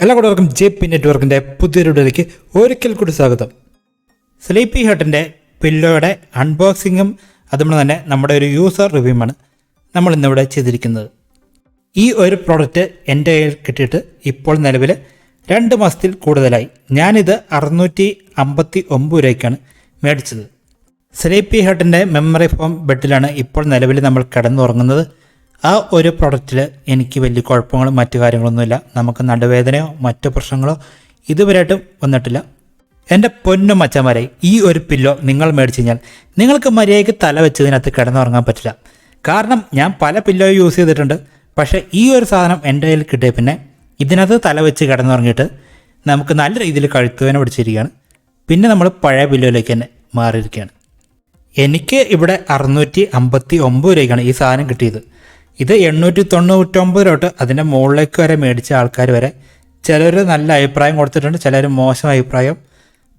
എല്ലാ കൂട്ടർക്കും JP നെറ്റ്വർക്കിൻ്റെ പുതിയൊരു വീഡിയോയിലേക്ക് ഒരിക്കൽ കൂടി സ്വാഗതം. സ്ലീപ്പി ഹെഡിൻ്റെ പില്ലോയുടെ അൺബോക്സിങ്ങും അതുപോലെ തന്നെ നമ്മുടെ ഒരു യൂസർ റിവ്യൂമാണ് നമ്മൾ ഇന്നിവിടെ ചെയ്തിരിക്കുന്നത്. ഈ ഒരു പ്രോഡക്റ്റ് എൻ്റെ കയ്യിൽ കിട്ടിയിട്ട് ഇപ്പോൾ നിലവിൽ 2 മാസത്തിൽ കൂടുതലായി. ഞാനിത് 659 രൂപയ്ക്കാണ് മേടിച്ചത്. സ്ലീപ്പി ഹെഡിൻ്റെ മെമ്മറി ഫോം ബെഡിലാണ് ഇപ്പോൾ നിലവിൽ നമ്മൾ കിടന്നുറങ്ങുന്നത്. ആ ഒരു പ്രൊഡക്റ്റിൽ എനിക്ക് വലിയ കുഴപ്പങ്ങളും മറ്റു കാര്യങ്ങളൊന്നുമില്ല. നമുക്ക് നടുവേദനയോ മറ്റു പ്രശ്നങ്ങളോ ഇതുവരെയായിട്ടും വന്നിട്ടില്ല. എൻ്റെ പൊന്നും മച്ചന്മാരെ, ഈ ഒരു പില്ലോ നിങ്ങൾ മേടിച്ച് കഴിഞ്ഞാൽ നിങ്ങൾക്ക് മര്യാദയ്ക്ക് തല വെച്ചതിനകത്ത് കിടന്നുറങ്ങാൻ പറ്റില്ല. കാരണം ഞാൻ പല പില്ലോ യൂസ് ചെയ്തിട്ടുണ്ട്. പക്ഷേ ഈ ഒരു സാധനം എൻ്റെ കയ്യിൽ കിട്ടിയ പിന്നെ ഇതിനകത്ത് തല വെച്ച് കിടന്നുറങ്ങിയിട്ട് നമുക്ക് നല്ല രീതിയിൽ കഴുത്തുവേദന പിടിച്ചിരിക്കുകയാണ്. പിന്നെ നമ്മൾ പഴയ പില്ലോയിലേക്ക് തന്നെ മാറിയിരിക്കുകയാണ്. എനിക്ക് ഇവിടെ 659 രൂപയ്ക്കാണ് ഈ സാധനം കിട്ടിയത്. ഇത് 899 തൊട്ട് അതിൻ്റെ മുകളിലേക്ക് വരെ മേടിച്ച ആൾക്കാർ വരെ ചിലർ നല്ല അഭിപ്രായം കൊടുത്തിട്ടുണ്ട്, ചിലർ മോശം അഭിപ്രായം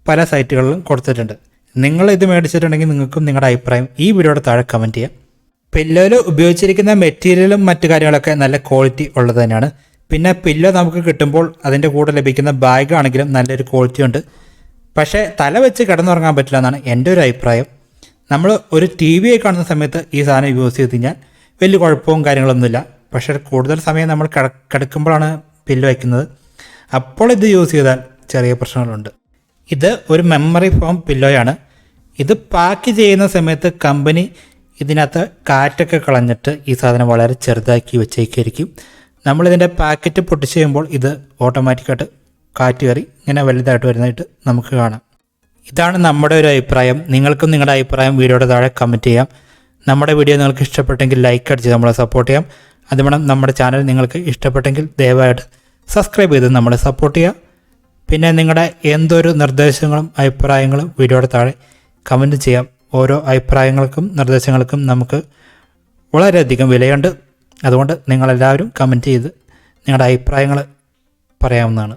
പല സൈറ്റുകളിലും കൊടുത്തിട്ടുണ്ട്. നിങ്ങൾ ഇത് മേടിച്ചിട്ടുണ്ടെങ്കിൽ നിങ്ങൾക്കും നിങ്ങളുടെ അഭിപ്രായം ഈ വീഡിയോയുടെ താഴെ കമൻറ്റ് ചെയ്യാം. പില്ലോയിൽ ഉപയോഗിച്ചിരിക്കുന്ന മെറ്റീരിയലും മറ്റു കാര്യങ്ങളൊക്കെ നല്ല ക്വാളിറ്റി ഉള്ളത് തന്നെയാണ്. പിന്നെ പില്ലോ നമുക്ക് കിട്ടുമ്പോൾ അതിൻ്റെ കൂടെ ലഭിക്കുന്ന ബാഗ് ആണെങ്കിലും നല്ലൊരു ക്വാളിറ്റി ഉണ്ട്. പക്ഷേ തല വെച്ച് കിടന്നുറങ്ങാൻ പറ്റില്ല എന്നാണ് എൻ്റെ ഒരു അഭിപ്രായം. നമ്മൾ ഒരു TV കാണുന്ന സമയത്ത് ഈ സാധനം യൂസ് ചെയ്ത് കഴിഞ്ഞാൽ വലിയ കുഴപ്പവും കാര്യങ്ങളൊന്നുമില്ല. പക്ഷേ കൂടുതൽ സമയം നമ്മൾ കിടക്കുമ്പോഴാണ് പില്ലോ വയ്ക്കുന്നത്. അപ്പോൾ ഇത് യൂസ് ചെയ്താൽ ചെറിയ പ്രശ്നങ്ങളുണ്ട്. ഇത് ഒരു മെമ്മറി ഫോം പില്ലോയാണ്. ഇത് പാക്ക് ചെയ്യുന്ന സമയത്ത് കമ്പനി ഇതിനകത്ത് കാറ്റൊക്കെ കളഞ്ഞിട്ട് ഈ സാധനം വളരെ ചെറുതാക്കി വെച്ചേക്കായിരിക്കും. നമ്മളിതിൻ്റെ പാക്കറ്റ് പൊട്ടിച്ച് കഴിയുമ്പോൾ ഇത് ഓട്ടോമാറ്റിക്കായിട്ട് കാറ്റ് കയറി ഇങ്ങനെ വലുതായിട്ട് വരുന്നതായിട്ട് നമുക്ക് കാണാം. ഇതാണ് നമ്മുടെ ഒരു അഭിപ്രായം. നിങ്ങൾക്കും നിങ്ങളുടെ അഭിപ്രായം വീഡിയോയുടെ താഴെ കമൻറ്റ് ചെയ്യാം. നമ്മുടെ വീഡിയോ നിങ്ങൾക്ക് ഇഷ്ടപ്പെട്ടെങ്കിൽ ലൈക്ക് അടിച്ച് നമ്മളെ സപ്പോർട്ട് ചെയ്യാം. അതുപോലെ നമ്മുടെ ചാനൽ നിങ്ങൾക്ക് ഇഷ്ടപ്പെട്ടെങ്കിൽ ദയവായിട്ട് സബ്സ്ക്രൈബ് ചെയ്ത് നമ്മളെ സപ്പോർട്ട് ചെയ്യുക. പിന്നെ നിങ്ങളുടെ എന്തൊരു നിർദ്ദേശങ്ങളും അഭിപ്രായങ്ങളും വീഡിയോയുടെ താഴെ കമൻറ്റ് ചെയ്യാം. ഓരോ അഭിപ്രായങ്ങൾക്കും നിർദ്ദേശങ്ങൾക്കും നമുക്ക് വളരെയധികം വിലയുണ്ട്. അതുകൊണ്ട് നിങ്ങളെല്ലാവരും കമൻറ്റ് ചെയ്ത് നിങ്ങളുടെ അഭിപ്രായങ്ങൾ പറയാവുന്നതാണ്.